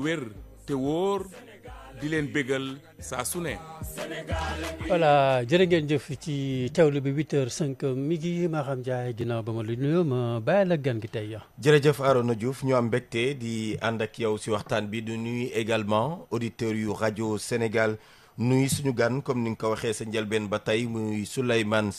wér te wóor di leen bégal saa su ne. voilà jërë ngeen jëf ci teewlu bi 8h05 mi ngi Maham Ndiaye ginnaaw ba ma lu nuyoo ma bàyyi la gan gi tey ya jërëjëf Arona Diouf ñu am mbégte di ànd ak yow si waxtaan bi du nuyu également auditeurs yu rajo Sénégal nuyu suñu gan comme ni nga ko waxee sa njëlbeen ba tey muy Souleymane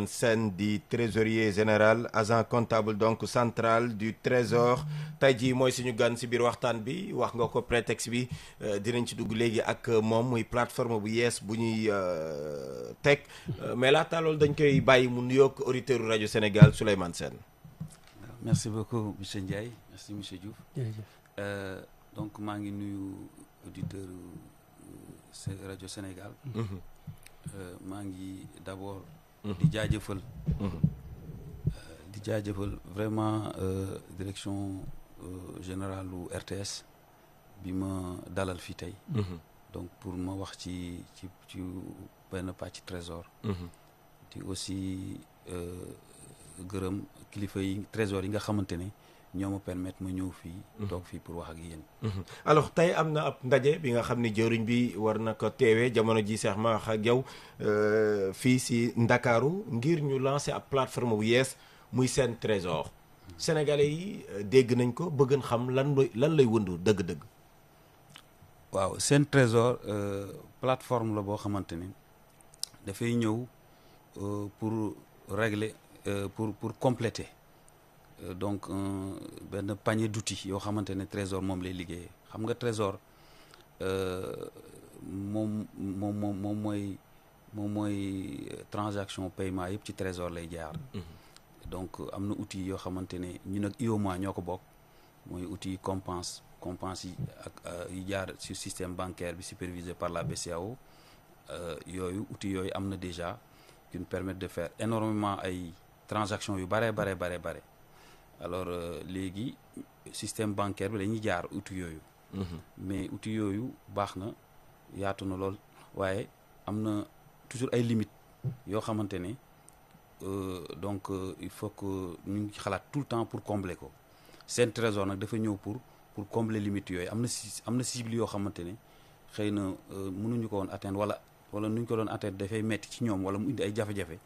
Sène di trésorier général agent comptable donc central du trésor tey jii mooy suñu gan si biir waxtaan bi wax nga ko prétexte bi dinañ ci dugg léegi ak moom muy plateforme bu yees bu ñuy teg mais laata loolu dañ koy bàyyi mu nuyoog auditeur rajo Sénégal Souleymane Sène. Merci beaucoup monsieur Ndiaye merci monsieur Diouf. jërëjëf. Donc maa ngi nuyu auditeur rajo Sénégal. maa ngi d'abord. di jaajëfal vraiment direction générale lu RTS bi ma dalal fii tey. donc pour ma wax ci benn pàcc trésor. di aussi gërëm kilifa yi trésor yi nga xamante ne ñoo ma permettre ma ñëw fii. toog fii pour wax ak yéen. alors tey am na ab ndaje bi nga xam ni jëriñ bi war na ko teewee jamono ji seex ma wax ak yow fii si Ndakaaru ngir ñu lancer ab plateforme bu yees muy seen trésor sénégalais yi dégg nañ ko bëgg xam lan lay wëndu dëgg-dëgg. waaw seen trésor plateforme la boo xamante ne dafay ñëw pour régler pour compléter. Donc benn panier d'outils yoo xamante ne trésor moom lay liggéeyee xam nga trésor moom mooy transaction paiement yëpp ci trésor lay jaar. donc am na outils yoo xamante ne ñun ak IOMA ñoo ko bokk mooy outils yi compense yi ak yi jaar sur système bancaire bi supervisé par la BCEAO yooyu outils yooyu am na déjà qui nous permettent de faire énormément ay transactions yu bare. alors léegi système bancaire bi dañuy jaar outils yooyu. mais outils yooyu baax na yaatu na lool waaye am na toujours ay limites yoo xamante ne donc il faut que ñu ngi xalaat tout le temps pour combler ko seen trésor nag dafa ñëw pour combler limites yooyu am na cible yoo xamante ne xëy na mënuñu ko woon atteindre wala nu ñu ko doon atteindre dafay metti ci ñoom wala mu indi ay jafe-jafe.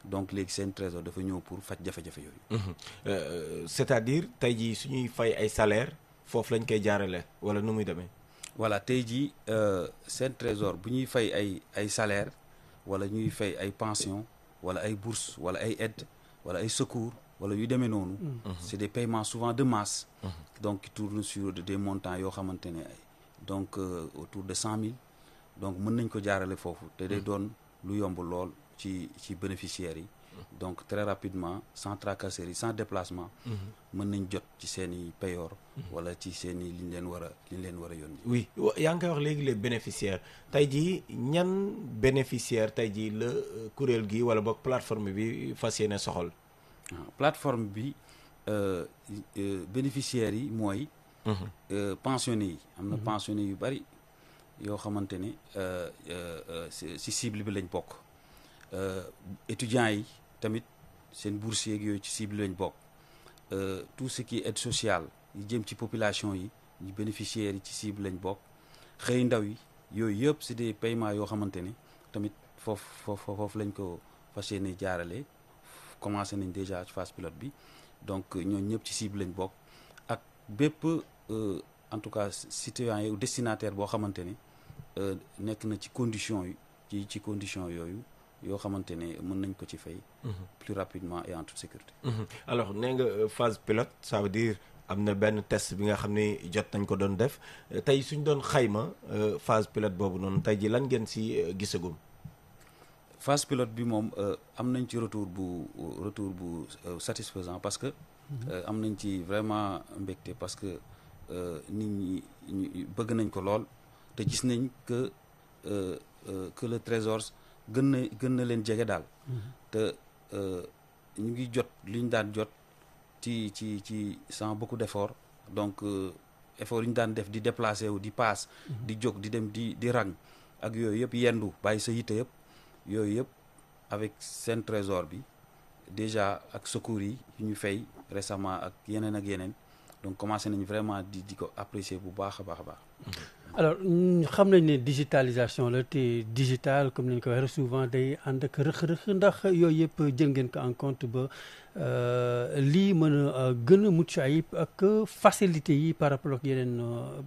donc léegi seen trésor dafa ñëw pour faj jafe-jafe yooyu. c'est-à-dire tey jii suñuy fay ay salaire foofu lañ koy jaarale wala nu muy demee. voilà tey jii seen trésor bu ñuy fay ay salaire wala ñuy fay ay pension wala ay bourse wala ay aide wala ay secours wala yu demee noonu. c'est des paiements souvent de masse. donc qui tournent sur des montants yoo xamante ne donc autour de 100 000. donc mën nañ ko jaarale foofu te day doon lu yomb lool ci bénéficiaires yi. donc très rapidement sans tracasserie sans déplacement. mën nañ jot ci seen i payoor. wala ci seen i li ñu leen war a yónni. oui yaa ngi koy wax léegi les bénéficiaires tey jii ñan bénéficiaire tey jii la kuréel gi wala boog plateforme bi fas yéene soxal. plateforme bi bénéficiaires yi mooy. pensionnés yi am na pensionnés yu bari. yoo xamante ne ci cible bi lañ bokk étudiants yi tamit seen boursiers yeeg yooyu ci cible lañ bokk tout ce qui est aide sociale yi jëm ci population yi ñu bénéficiaires yi ci cible lañ bokk xëy ndaw yi yooyu yëpp c'est des paiements yoo xamante ne tamit foofu lañ ko fas yéene jaarale commencé nañ déjà ci phase pilote bi donc ñooñu ñëpp ci cible lañ bokk ak bépp en tout cas citoyen yi destinataire boo xamante ne nekk na ci condition yi ci condition yooyu yoo xamante ne mën nañ ko ci fay. plus rapidement et en toute sécurité. alors nee nga phase pilote ça veut dire am na benn test bi nga xam ne jot nañ ko doon def tey suñ doon xayma phase pilote boobu noonu tey ji lan ngeen si gisagum. phase pilote bi moom am nañ ci retour bu satisfaisant parce que. am nañ ci vraiment mbégte parce que nit ñi bëgg nañ ko lool te gis nañ que le trésor gën na leen jege daal. te ñu ngi jot li ñu daan jot ci sans beaucoup d'effort donc effort yi ñu daan def di déplacer wu di paas. di jóg di dem di rang ak yooyu yëpp yendu bàyyi sa yitte yëpp yooyu yëpp avec seen trésor bi déjà ak secours yi ñu fay récemment ak yeneen donc commencé nañ vraiment di ko apprécier bu baax a baax a baax. alors xam nañ ne digitalisation la te digital comme ni ñu ko waxee souvent day ànd ak rëq-rëq ndax yooyu yëpp jël ngeen ko en compte ba lii mën a gën a mucc ayib ak facilité yi par rapport ak yeneen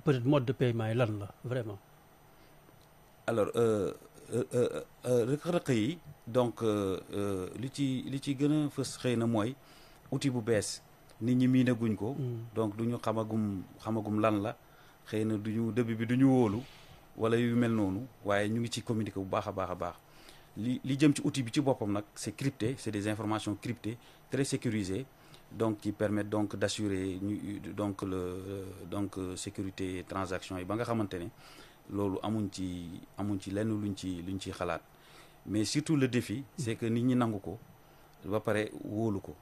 peut-être mode de paiement yi lan la vraiment. alors rëq-rëq yi donc li ci gën a fës xëy na mooy outil bu bees nit ñi miinaguñ ko. donc du ñu xamagum lan la. xëy na début bi du ñu wóolu wala yu mel noonu waaye ñu ngi ci communiquer bu baax a baax a baax li jëm ci outil bi ci boppam nag c'est crypté, c'est des informations cryptées très sécurisées donc qui permettent donc d'assurer donc sécurité transaction yi ba nga xamante ne loolu amuñ ci lenn luñ ci xalaat mais surtout le défi c'est que nit ñi nangu ko ba pare wóolu ko.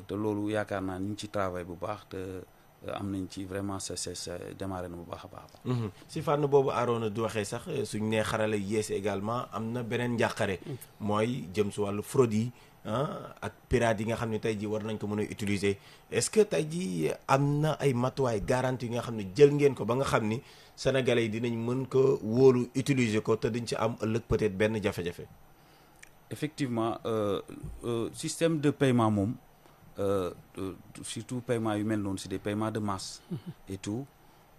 te loolu yaakaar naa ñu ngi ci travail bu baax te am nañ ci vraiment c'est démarré na bu baax a baax. si fànn boobu Arona du waxee sax suñ nee xarala yees également am na beneen njàqare mooy jëm si wàllu fraude yi ak pirate yi nga xam ne tey jii war nañ ko mën a utiliser est-ce que tey jii am na ay matuwaay garantie yi nga xam ne jël ngeen ko ba nga xam ni sénégalais yi dinañ mën ko wóolu utiliser ko te duñ ci am ëllëg peut-être benn jafe-jafe. effectivement système de paiement moom. Surtout paiement yu mel noonu c'est des paiements de masse et tout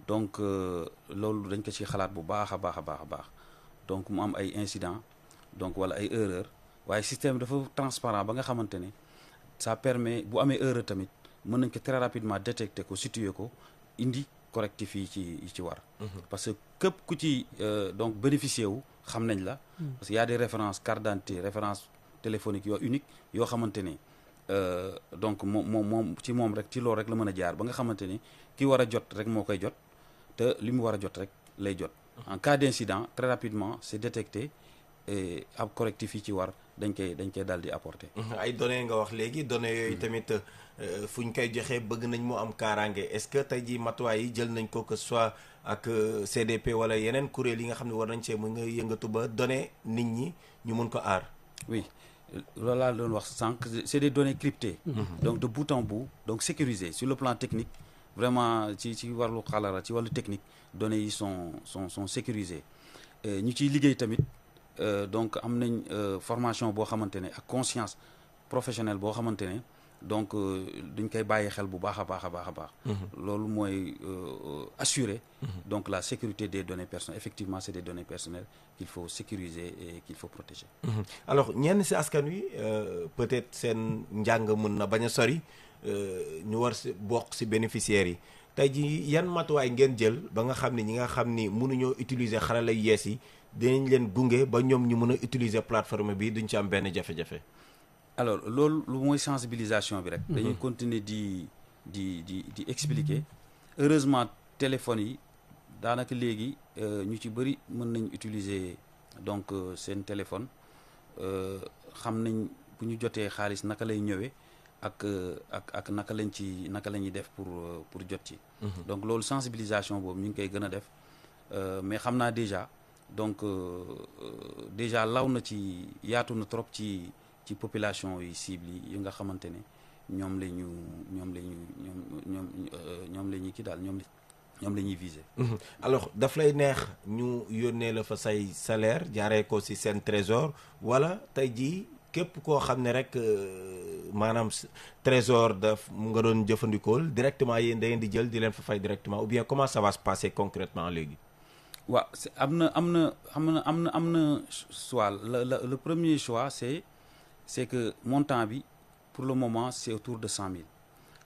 donc loolu dañ ko ci xalaat bu baax a baax a baax a baax donc mu am ay incidents donc wala ay erreurs waaye système dafa transparent ba nga xamante ne ça permet bu amee erreur tamit mën nañ ko très rapidement détecter ko situer ko indi correctif yi ci war. parce que képp ku ci donc bénéficier wu xam nañ la. parce que y a des références carte d'identité références téléphoniques yoo unique yoo xamante ne. donc moom ci moom rek ci loolu rek la mën a jaar ba nga xamante ni ki war a jot rek moo koy jot te li mu war a jot rek lay jot. en cas d'incident très rapidement c'est détecté et ab correctif yi ci war dañ koy daal di apporter. ay données nga wax léegi données yooyu tamit fu ñu koy joxee bëgg nañ mu am kaaraange est-ce que tey jii matuwaay yi jël nañ ko que soit ak CDP wala yeneen kuréel yi nga xam ne war nañ see mën nga yëngatu ba données nit ñi ñu mun ko aar. oui. loolu laa doon wax sànq c'est des données cryptées. donc de bout en bout donc sécurisées sur le plan technique vraiment ci wàllu xarala ci wàllu technique données yi sont sécurisées ñu ciy liggéey tamit donc am nañ formation boo xamante ne ak conscience professionnelle boo xamante ne donc duñ koy bàyyi xel bu baax a baax a baax a baax. loolu mooy assurer. donc la sécurité des données personnelles effectivement c'est des données personnelles qu'il faut sécuriser et qu'il faut protéger. alors ñenn ci askan wi peut-être seen njàng mën na bañ a sori ñu war ci bokk ci bénéficiaires yi tey jii yan matuwaay ngeen jël ba nga xam ni ñi nga xam ni mënuñoo utiliser xarala yu yees yi dinañ leen gunge ba ñoom ñu mën a utiliser plateforme bi duñ ci am benn jafe-jafe. alors loolu lu mooy sensibilisation bi rek. dañuy continuer di expliquer heureusement téléphones yi daanaka léegi ñu ci bëri mën nañ utiliser donc seen téléphone xam nañ bu ñu jotee xaalis naka lay ñëwee ak naka la ñuy def pour jot ci. donc loolu sensibilisation boobu ñu ngi koy gën a def mais xam naa déjà donc déjà law na ci yaatu na trop ci population yi cible yi nga xamante ne ñoom la ñuy kii daal ñoom la ñuy viser. alors daf lay neex ñu yónnee la fa say salaire jaaree ko ci seen trésor wala tey jii képp koo xam ne rek maanaam trésor mu nga doon jëfandikool directement yéen da ngeen di jël di leen fa fay directement ou bien comment ça va se passer concrètement léegi. waaw am na choix le premier choix c'est que montant bi pour le moment c'est autour de 100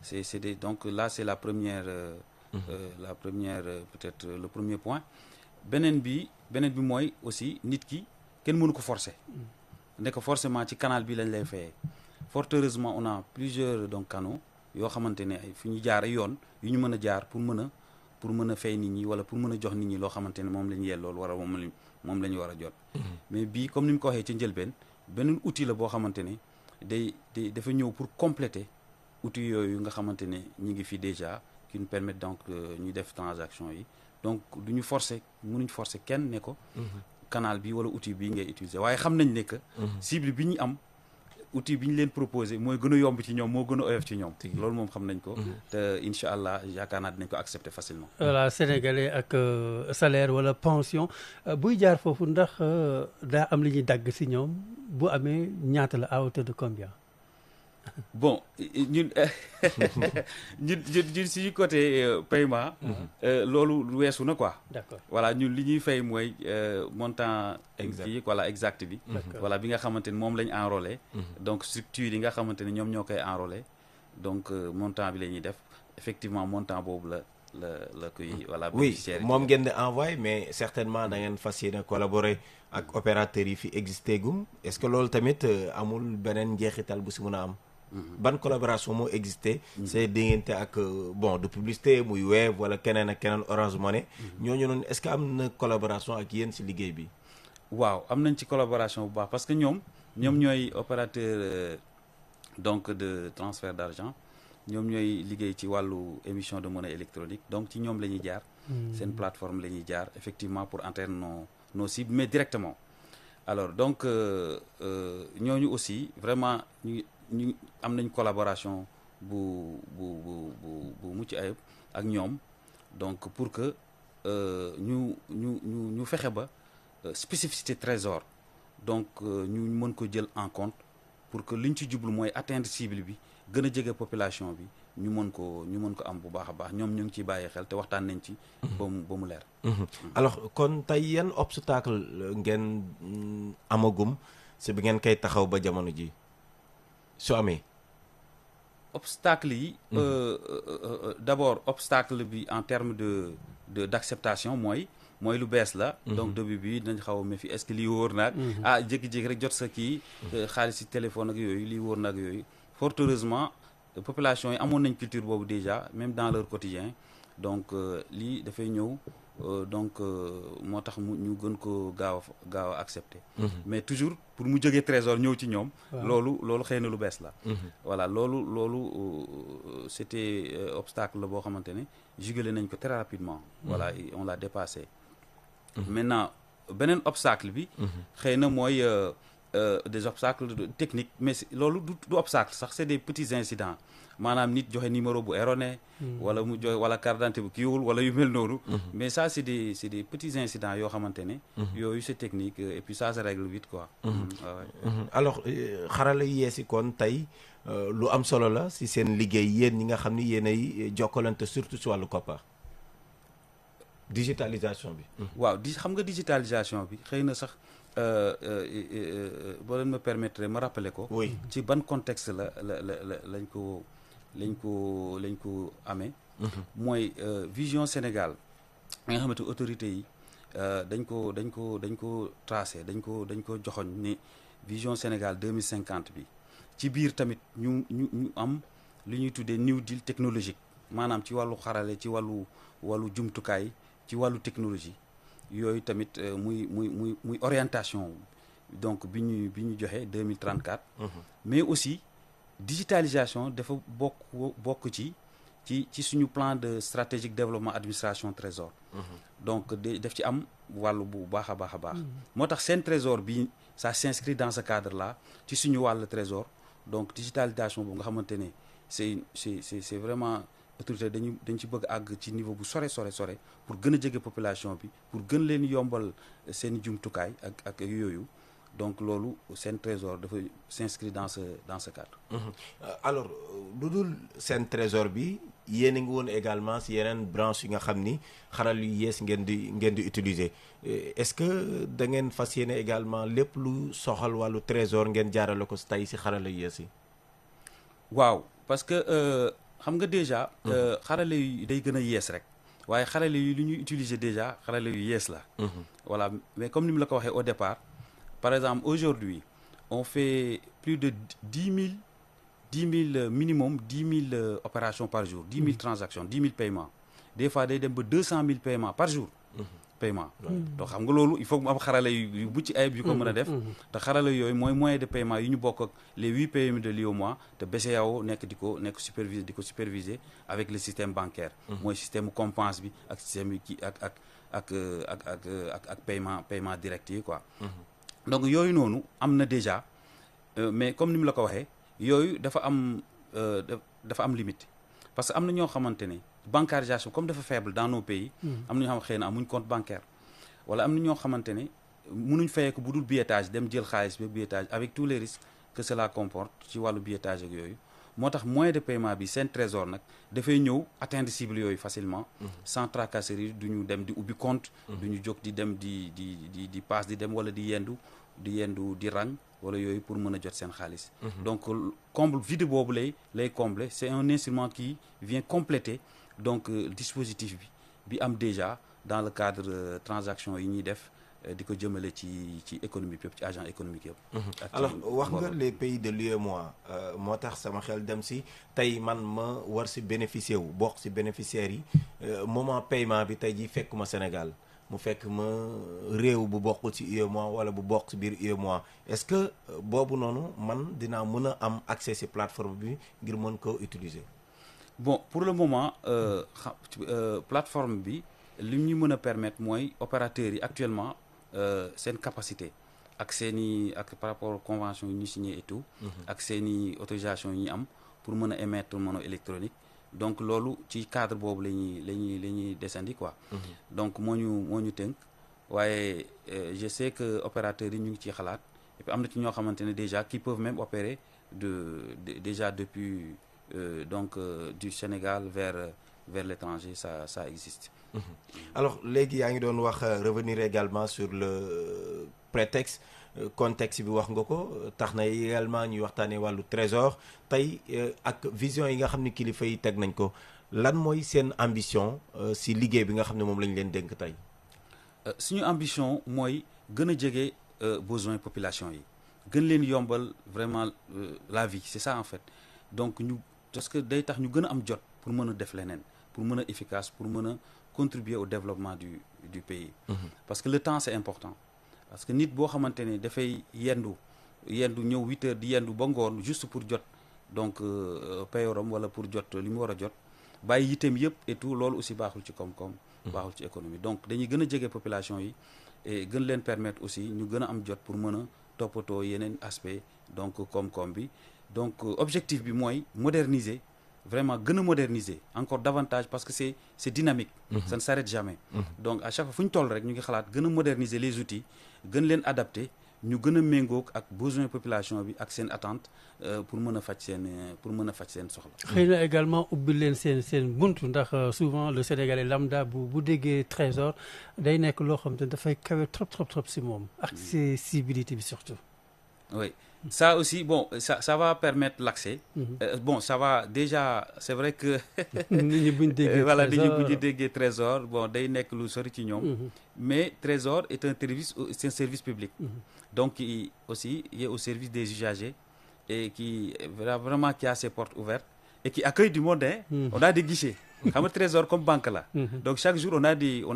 000 donc là c'est la première peut-être le premier point beneen bi mooy aussi nit ki kenn mënu ko forcer ne ko forcément ci canal bi lañ lay fayee fort heureusement on a plusieurs donc canaux yoo xamante ne ay fi ñu jaar yoon yu ñu mën a jaar pour mën a fay nit ñi wala pour mën a jox nit ñi loo xamante ne moom la ñu yellool wala moom la ñu war a jot. mais bii comme ni mu ko waxee ci njëlbeen beneen outil la boo xamante ne dafa ñëw pour compléter outil yooyu nga xamante ne ñu ngi fi déjà qui nous permettent donc ñu def transaction yi donc mënuñ forcer kenn ne ko. canal bi wala outil bii ngay utiliser waaye xam nañ ne que. cible bi ñu am outil bi ñu leen proposé mooy gën a yomb ci ñoom moo gën a oyof ci ñoom. loolu moom xam nañ ko. te incha allah yaakaar naa dinañ ko accepter facilement. voilà sénégalais ak salaire wala pension buy jaar foofu ndax daa am li ñuy dagg si ñoom bu amee ñaata la à hauteur de combien. bon ñun ñun suñu côté paiement. loolu weesu na quoi. d'accord voilà ñun li ñuy fay mooy montant. Exact. voilà exact bi. D'accord. voilà bi nga xamante ni moom lañ enrôlé. donc structure yi nga xamante ni ñoom ñoo koy enrôlé donc montant bi la ñuy def effectivement montant boobu la koy. voilà oui bénéficiaire yi. moom ngeen di envoyé mais certainement da ngeen fas yéene collaborer ak opérateurs yi fi existé gum est-ce que loolu tamit amul beneen njeexital bu si mën a am. ban collaboration moo existé. c'est diggante ak bon de publicité muy Wave wala keneen ak keneen Orange Money. ñooñu noonu est-ce que am na collaboration ak yéen si liggéey bi. waaw am nañ ci collaboration bu baax parce que ñoom ñooy opérateur donc de transfert d'argent ñoom ñooy liggéey ci wàllu émission de monnaie électronique donc ci ñoom la ñuy jaar. seen plateforme la ñuy jaar effectivement pour atteindre nos cibles mais directement. alors donc ñooñu aussi vraiment ñu am nañ collaboration bu mucc ayib ak ñoom donc pour que ñu fexe ba spécificité trésor donc ñu mën ko jël en compte pour que liñ ci jublu mooy atteindre cible bi gën a jege population bi ñu mën ko am bu baax a baax ñoom ñu ngi ciy bàyyi xel te waxtaan nañ ci. ba mu leer. alors kon tey yan obstacle ngeen amagum si bi ngeen koy taxaw ba jamono ji su amee. obstacle yi. d'abord obstacle bi en termes d'acceptation mooy lu bees la. donc début bi dañ xaw a méfier est-ce que lii wóor naag. jékki-jékki rek jot sa kii. xaalis ci téléphone ak yooyu lii wóor naag yooyu fort heureusement population yi amoon nañ culture boobu déjà même dans leur quotidien donc lii dafay ñëw donc moo tax ñu gën ko gaaw a accepter. mais toujours pour mu jógee trésor ñëw ci ñoom. loolu xëy na lu bees la. voilà loolu c'était obstacle la boo xamante ne jugulé nañ ko très rapidement. voilà on l'a dépassé. maintenant beneen obstacle bi. xëy na mooy des obstacles techniques mais loolu du obstacle sax c'est des petits incidents maanaam nit joxe numéro bu erroné. wala mu joxe wala carte d'identité bu kiiwul wala yu mel noonu. mais ça c'est des petits incidents yoo xamante ne. yooyu c'est technique et puis ça se règle vite quoi. alors xarala yu yeesi kon tey lu am solo la si seen liggéey yéen ñi nga xam ni yéenay jokkalante surtout si wàllu koppar. digitalisation bi. waaw xam nga digitalisation bi xëy na sax boo leen ma permettre ma rappeler ko. oui ci ban contexte lañ ko amee. mooy vision Sénégal nga xamante autorités yi dañ ko tracé dañ ko joxoñ ni vision Sénégal 2050 bi ci biir tamit ñu am li ñuy tuddee New Deal technologique maanaam ci wàllu xarale ci wàllu jumtukaay ci wàllu technologie yooyu tamit muy orientation donc bi ñu joxe 2034. mais aussi digitalisation dafa bokk ci suñu plan de stratégique développement administration trésor. donc daf ci am wàllu bu baax a baax a baax. moo tax seen trésor bi ça s'inscrit dans ce cadre là ci suñu wàllu trésor donc digitalisation bu nga xamante ne c'est vraiment autorité dañ ci bëgg àgg ci niveau bu sore pour gën a jege population bi pour gën leen yombal seen jumtukaay ak yooyu donc loolu seen trésor dafa s'inscrit dans ce cadre. alors lu dul seen trésor bi yéen a ngi woon également si yeneen branche yi nga xam ni xaral yu yees ngeen di utiliser est-ce que da ngeen fas yéene également lépp lu soxal wàllu trésor ngeen jaarale ko tey si xarala yu yees yi. waaw parce que xam nga déjà. xarale yu day gën a yees rek waaye xarale yu li ñuy utiliser déjà xarale yu yees la. voilà mais comme ni mu la ko waxee au départ par exemple aujourd'hui on fait plus de 10 000 minimum 10 000 opérations par jour 10 000 transactions 10 000 paiements des fois day dem ba 200 000 paiements par jour. paiement donc xam nga loolu il faut que mu am xarala yu bu ci ayib yu ko mën a def te xarala yooyu mooy moyen de paiement yi ñu bokk ak les 8 PME de l'UEMOA te BCEAO nekk di ko superviser avec le système bancaire mooy système compense bi ak système yi ak paiement direct yi quoi donc yooyu noonu am na déjà mais comme ni mu la ko waxee yooyu dafa am limite parce que am na ñoo xamante ne bancarisation comme dafa faible dans nos pays. am na ñoo xam xëy na amuñ compte bancaire wala am na ñoo xamante ne mënuñ fayee ko bu dul billetage dem jël xaalis bi billetage avec tous les risques que cela comporte ci wàllu billetage ak yooyu moo tax moyen de paiement bi seen trésor nag dafay ñëw atteindre cible yooyu facilement sans tracasserie du ñu dem di ubbi compte du ñu jóg di dem di passe di dem wala di yendu di rang wala yooyu pour mën a jot seen xaalis donc comble vide boobu lay combler c'est un instrument qui vient compléter donc dispositif bi am déjà dans le cadre transaction yi ñuy def di ko jëmale ci économie bi yëpp ci agent économique yëpp. alors wax nga les pays de l'UEMOA moo tax sama xel dem si tey man ma war si bénéficier wu bokk si bénéficiaires yi moment paiement bi tey ji fekk ma Sénégal mu fekk ma réew bu bokk ci UEMOA wala bu bokk si biir UEMOA est-ce que boobu noonu man dinaa mën a am accès si plateforme bi ngir mën ko utiliser. bon pour le moment plateforme bi li ñu mën a permettre mooy opérateurs yi actuellement seen capacité ak par rapport aux conventions yi ñu signé et tout ak seeni autorisation yi ñu am pour mën a émettre monnaie électronique donc loolu ci cadre boobu la ñuy descendi quoi donc moo ñu tënk waaye je sais que opérateurs yi ñu ngi ciy xalaat et puis am na ci ñoo xamante ne déjà qui peuvent même opérer déjà depuis du Sénégal vers l'étranger ça existe. Alors léegi yaa ngi doon wax revenir également sur le prétexte contexte bi wax nga ko tax na également ñuy waxtaanee wàllu trésor tey ak vision yi nga xam ne kilifa yi teg nañ ko lan mooy seen ambition si liggéey bi nga xam ne moom lañ leen dénk tey. suñu ambition mooy gën a jege besoin population yi gën leen yombal vraiment la vie c'est ça en fait donc parce que day tax ñu gën a am jot pour mën a def leneen pour mën a efficace pour mën a contribuer au développement du pays. Parce que le temps c'est important parce que nit boo xamante ne dafay yendu ñëw 8 heures di yendu ba ngoon juste pour jot donc payoram wala pour jot li mu war a jot bàyyi yiteem yëpp et tout loolu aussi baaxul ci koom-koom. baaxul ci économie donc dañuy gën a jege population yi et gën leen permettre aussi ñu gën a am jot pour mën a toppatoo yeneen aspect donc koom-koom bi donc objectif bi mooy moderniser. Vraiment gën a moderniser encore davantage parce que c'est dynamique. Ça ne s'arrête jamais. Donc à chaque fois fu ñu toll rek ñu ngi xalaat gën a moderniser les outils gën leen adapter ñu gën a méngoog ak besoin population bi ak seen attente pour mën a faj seen soxla. xëy na également ubbi leen seen buntu ndax souvent le Sénégalais lambda bu déggee trésor day nekk loo xam te dafay kawe trop si moom. accessibilité bi surtout. Oui. Ça aussi, bon, ça va permettre l'accès. Bon, ça va déjà, c'est vrai que voilà, dañuy déggee trésor, bon, day nekk lu sori ci ñoom. Mais trésor est un service public. Donc il est au service des usagers et qui vraiment qui a ses portes ouvertes et qui accueille du monde. On a des guichets. Comme trésor comme banque là. Donc chaque jour on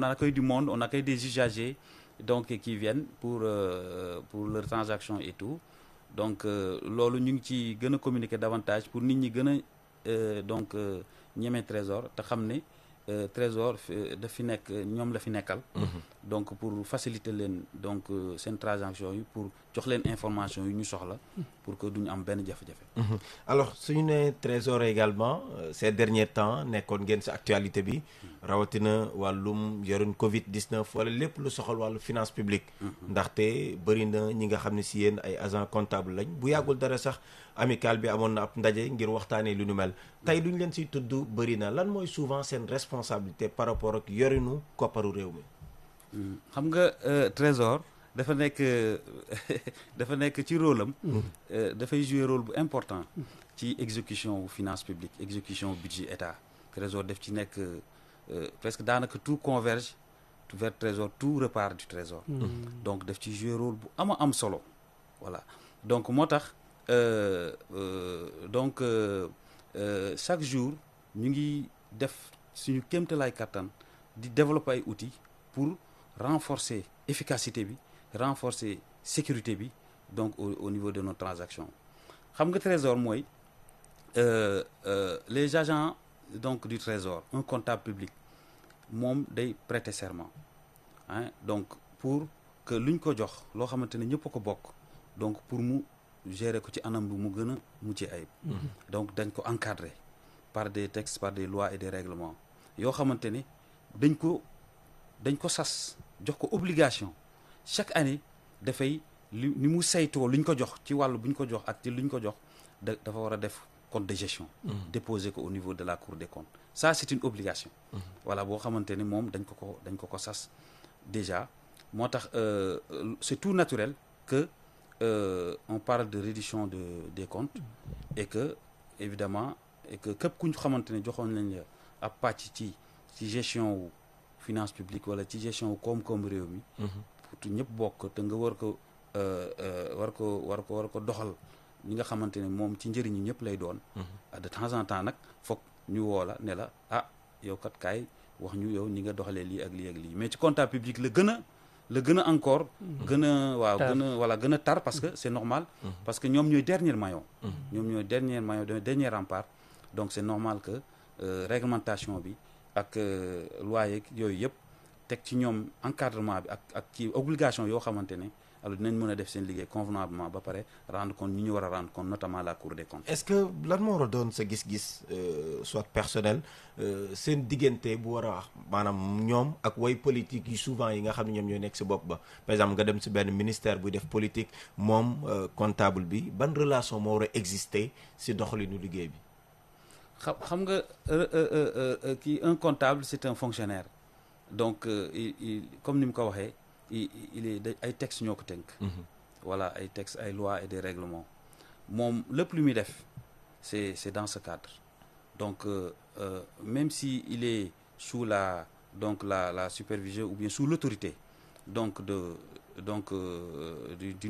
accueille du monde, on accueille des usagers donc qui viennent pour leurs transactions et tout. Donc loolu ñu ngi ci gën a communiquer davantage pour nit ñi gën a donc ñeme trésor te xam ne trésor daf fi nekk ñoom la fi nekkal. Donc pour faciliter leen donc seen transaction yi pour jox leen information yu ñu soxla pour que duñu am benn jafe-jafe. Alors suñu nee trésor également ces derniers temps nekkoon ngeen sa actualité bi rawatina wàllum yorun Covid-19 wala lépp lu soxal wàllu finance publique. ndaxte bëri na ñi nga xam ne si yéen ay agent comptable lañ bu yàggul dara sax amical bi amoon na ab ndaje ngir waxtaanee lu nu mel tey duñ leen siy tudd bëri na lan mooy souvent seen responsabilité par rapport ak yorinu kopparu réew mi. xam nga trésor dafa nekk ci rôle am. dafay jouer rôle bu important ci exécution wu finance publique exécution budget état trésor daf ci nekk presque daanaka tout converge vers trésor tout repart du trésor. Donc daf ci jouer rôle bu am solo voilà donc moo tax chaque jour ñu ngi def suñu kéemtalaay kattan di développer ay outils pour renforcer efficacité bi renforcer sécurité bi donc au niveau de nos transactions xam nga trésor mooy les agents donc du trésor un comptable public moom day prêter serment donc pour que luñ ko jox loo xamante ne ñëpp a ko bokk donc pour mu gérer ko ci anam bu mu gën a mucc ayib. Donc dañ ko encadrer par des textes, par des lois et des règlements yoo xamante ne dañ ko sas jox ko obligation chaque année dafay ni mu saytoo lu ñu ko jox ci wàllu bu ñu ko jox ak ci lu ñu ko jox dafa war a def compte de gestion. Déposer ko au niveau de la Cour des comptes. Ça c'est une obligation. Voilà boo xamante ne moom dañ ko sas déjà moo tax c'est tout naturel que on parle de reddition des comptes et que évidemment képp ku ñu xamante ne joxoon nañ la ab pàcc ci gestion wu finance publique wala ci gestion wu koom-koom réew mi. pour ñëpp bokk te nga war ko doxal ñi nga xamante ne moom ci njëriñu ñëpp lay doon. de temps en temps nag foog ñu woo la ne la yow kat kaay wax ñu yow ni nga doxalee lii ak lii ak lii mais ci comptable public la gën a encore. gën a tar parce que c'est normal. parce que ñoom ñooy dernier maillon. ñoom ñooy dernier rempart. Donc c'est normal que réglementation bi ak loi yeeg yooyu yëpp teg ci ñoom encadrement bi ak ci obligation yoo xamante ne alors dinañ mën a def seen liggéey convenablement ba pare rendre compte ñu war a rendre compte notamment la Cour des comptes. Est-ce que lan moo war a doon sa gis-gis soit personnel seen diggante bu war a wax maanaam ñoom ak way politique yi souvent yi nga xam ne ñoom ñooy nekk si bopp ba par exemple nga dem si benn ministère buy def politique moom comptable bi ban relation moo war a exister si doxalinu liggéey bi. xam nga un comptable c'est un fonctionnaire donc comme ni mu ko waxee il est ay textes ñoo ko tënk. Voilà ay textes ay lois et des règlements moom lépp lu muy def c'est dans ce cadre donc même si il est sous la supervision ou bien sous l'autorité d'une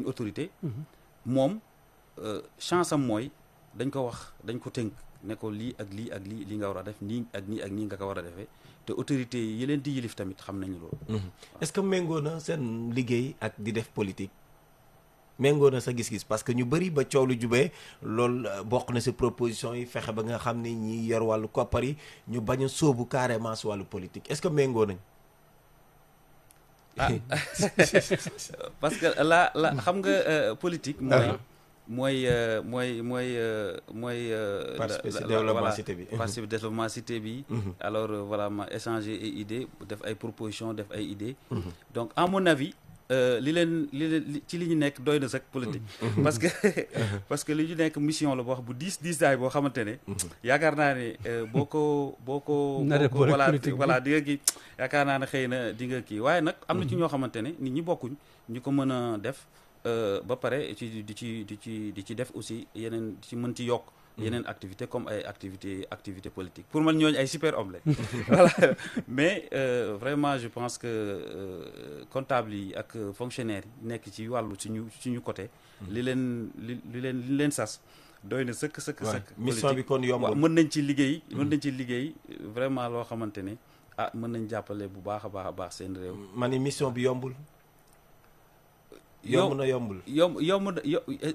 autorité. moom chance am mooy dañ ko tënk. ne ko lii ak lii ak lii li nga war a def nii ak nii ak nii nga ko war a defee te autorité yi leen di yilif tamit xam nañu loolu. Est-ce que méngoo na seen liggéey ak di def politique méngoo na sa gis-gis parce que ñu bëri ba coow lu jubee loolu bokk na si proposition yi fexe ba nga xam ne ñi yor wàllu koppar yi ñu bañ a sóobu carrément si wàllu politique est-ce que méngoo nañ. parce que la xam nga politique. mooy participer développement cité bi participer développement cité bi. Alors voilà ma échanger ay idées def ay propositions def ay idées. Donc à mon avis li leen ci li ñu nekk doy na sax politique. parce que li ñu nekk mission la boo wax bu diisaay boo xamante ne. yaakaar naa ne boo ko voilà di nga kii yaakaar naa ne xëy na di nga kii waaye nag am na ci ñoo xamante ne nit ñi bokkuñ ñu ko mën a def. Ba pare di ci def aussi yeneen ci mën ci yokk yeneen activité comme ay activité politique pour man ñooñu ay super hommes la voilà mais vraiment je pense que comptable yi ak fonctionnaires yi nekk ci wàllu suñu côté li leen sas doy na sëkk mission bi kon yombul mën nañ ci liggéey vraiment loo xamante ne mën nañ jàppale bu baax a baax seen réew. ma ni mission bi yombul. yombul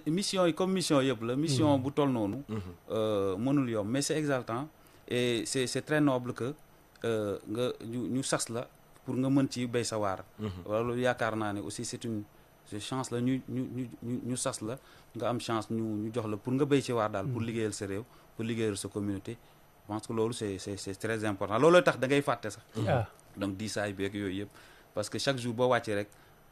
mission yi comme mission yëpp la mission bu toll noonu mënul yomb mais c'est exaltant et c'est très noble que nga ñu sas la pour nga mën ci béy sa waar wala loolu yaakaar naa ne aussi c'est chance la ñu sas la nga am chance ñu jox la pour nga béy ci waar daal pour liggéeyal sa réew pour liggéeyal sa communauté je pense que loolu c'est très important looloo tax da ngay fàtte sax donc diisaay bi ak yooyu yëpp parce que chaque jour boo wàccee rek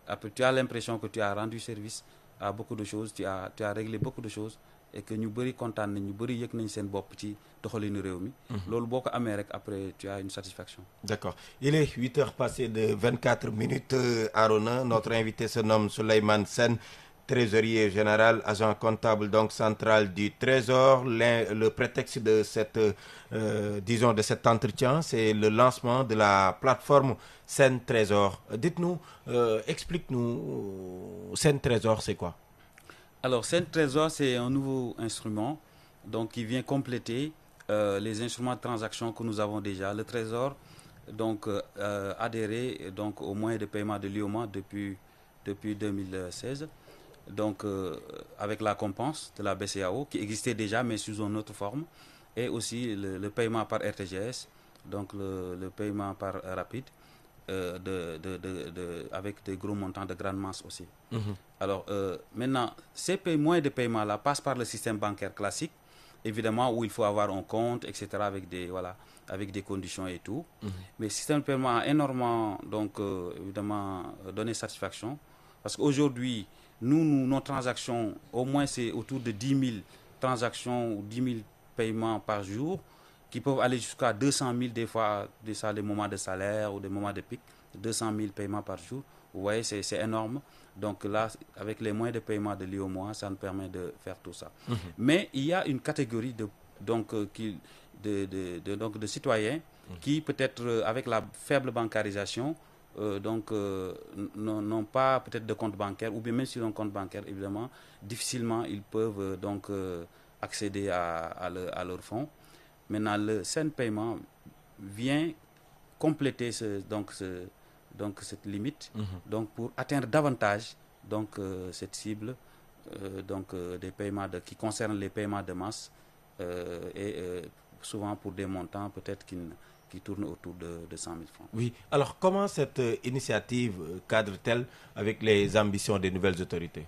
après tu as l'impression que tu as rendu service à beaucoup de choses tu as réglé beaucoup de choses et que ñu bëri kontaan nañ ñu bëri yëg nañ seen bopp ci doxalinu réew mi. loolu boo ko amee rek après tu as une satisfaction. D'accord. Il est 8h passées de 24 minutes Arona. Notre invité se nomme Souleymane Sène, trésorier général, agent comptable donc central du Trésor. Le prétexte de de cet entretien, c'est le lancement de la plateforme Sen Trésor. Dites-nous, explique-nous, Sen Trésor, c'est quoi? Alors, Sen Trésor, c'est un nouveau instrument donc, qui vient compléter les instruments de transaction que nous avons déjà. Le Trésor donc, adhéré donc, aux moyens de paiement de l'IOMA depuis 2016. Donc, avec la compense de la BCEAO qui existait déjà mais sous une autre forme, et aussi le paiement par RTGS, donc le paiement par rapide. avec des gros montants de grande masse aussi. Alors maintenant, ces moyens de paiement là passent par le système bancaire classique, évidemment, où il faut avoir un compte, etc., avec des conditions et tout. Mais le système de paiement a énormément, donc, évidemment, donné satisfaction. Parce qu'aujourd'hui, nos transactions, au moins, c'est autour de 10 000 transactions ou 10 000 paiements par jour, qui peuvent aller jusqu'à 200 000 des fois, des moments de salaire ou des moments de pic, 200 000 paiements par jour. Vous voyez, c'est énorme. Donc là, avec les moyens de paiement de l'IOMOA, ça nous permet de faire tout ça. Mais il y a une catégorie de citoyens qui, peut-être avec la faible bancarisation, n'ont pas peut-être de compte bancaire, ou bien même s'ils ont un compte bancaire, évidemment, difficilement ils peuvent accéder à leurs fonds. Maintenant, le SEN Paiement vient compléter cette limite, donc pour atteindre davantage cette cible des paiements qui concernent les paiements de masse et souvent pour des montants peut-être qui tournent autour de 100 000 francs. Oui, alors comment cette initiative cadre-t-elle avec les ambitions des nouvelles autorités?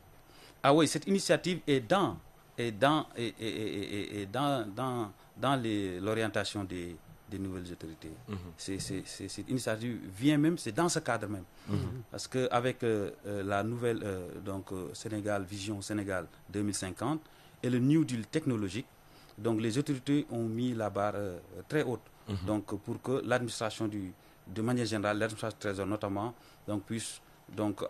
Ah oui, cette initiative est dans l'orientation des nouvelles autorités. Cette initiative vient même, c'est dans ce cadre même. Parce qu'avec la nouvelle Sénégal, Vision Sénégal 2050 et le New Deal technologique, donc les autorités ont mis la barre très haute. Donc pour que l'administration de manière générale, l'administration du Trésor notamment, puisse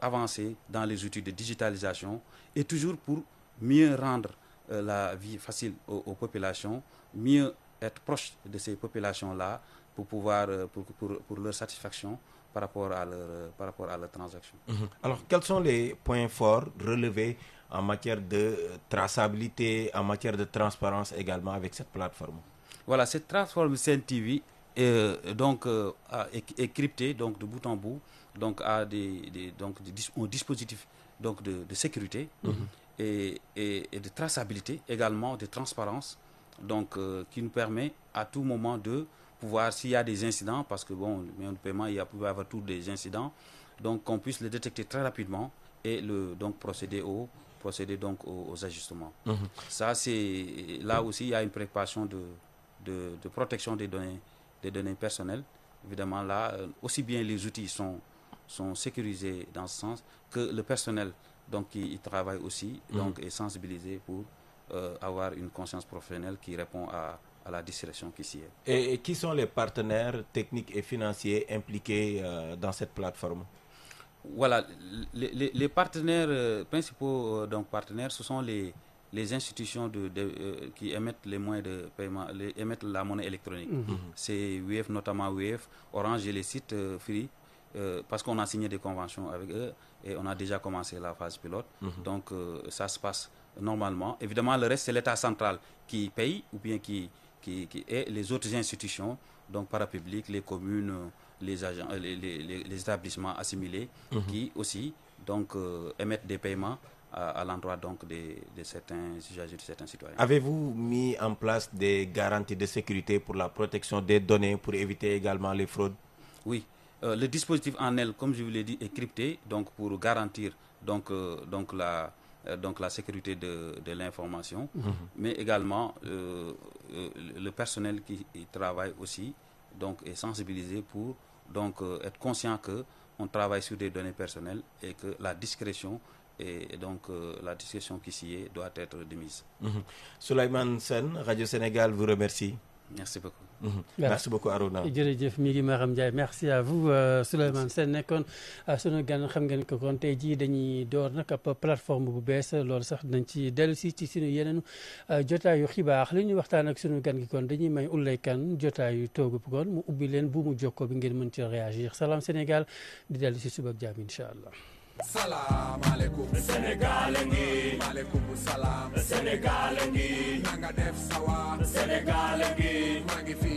avancer dans les outils de digitalisation et toujours pour mieux rendre la vie facile aux populations, mieux être proche de ces populations-là pour pouvoir pour leur satisfaction par rapport à leur transaction. Alors, quels sont les points forts relevés en matière de traçabilité, en matière de transparence également avec cette plateforme? Voilà, cette plateforme SenTV est cryptée de bout en bout, a un dispositif de sécurité et de traçabilité également, de transparence, qui nous permet à tout moment de pouvoir, s'il y a des incidents, parce que bon, le paiement, il peut y avoir tous des incidents, donc qu'on puisse les détecter très rapidement et procéder aux ajustements. Ça, c'est là aussi, il y a une préoccupation de protection des données personnelles. Évidemment, là, aussi bien les outils sont sécurisés dans ce sens que le personnel qui travaille aussi est sensibilisé pour avoir une conscience professionnelle qui répond à la discrétion qui s'y est. Et qui sont les partenaires techniques et financiers impliqués dans cette plateforme? Voilà, les partenaires principaux partenaires, ce sont les institutions qui émettent les moyens de paiement, émettent la monnaie électronique. C'est WEF, notamment WEF, Orange et les sites Free, parce qu'on a signé des conventions avec eux et on a déjà commencé la phase pilote. Donc ça se passe normalement. Évidemment, le reste, c'est l'État central qui paye ou bien qui et les autres institutions, parapubliques, les communes, les agents, les établissements assimilés qui aussi émettent des paiements à l'endroit de certains usagers, de certains citoyens. Avez-vous mis en place des garanties de sécurité pour la protection des données pour éviter également les fraudes? Oui, le dispositif en elle, comme je vous l'ai dit, est crypté, pour garantir la sécurité de l'information, mais également le personnel qui travaille aussi est sensibilisé pour être conscient qu'on travaille sur des données personnelles et que la discrétion et la discrétion qui s'y est doit être démise. Souleymane Sène, Radio Sénégal vous remercie. Merci beaucoup. Merci beaucoup Arona. jërëjëf mi ngi Maram Ndiaye merci à vous Souleymane Sène nekkoon sunu gan xam ngeen ko kon tey jii dañuy door nag ab plateforme bu bees loolu sax dinañ ci dellu si ci sunu yeneen jotaayu xibaar li ñuy waxtaan ak sunu gan gi kon dañuy may Ouleye Kane jotaayu toogu bu kon mu ubbi leen bu mu jokkoo bi ngeen mën ci réagir Salam Sénégal di dellu si suba ak jàmm incha allah. Salam alaikum Sénégal ngi maaleykum salaam Sénégal ngi nanga def sawa Sénégal ngi maa ngi fi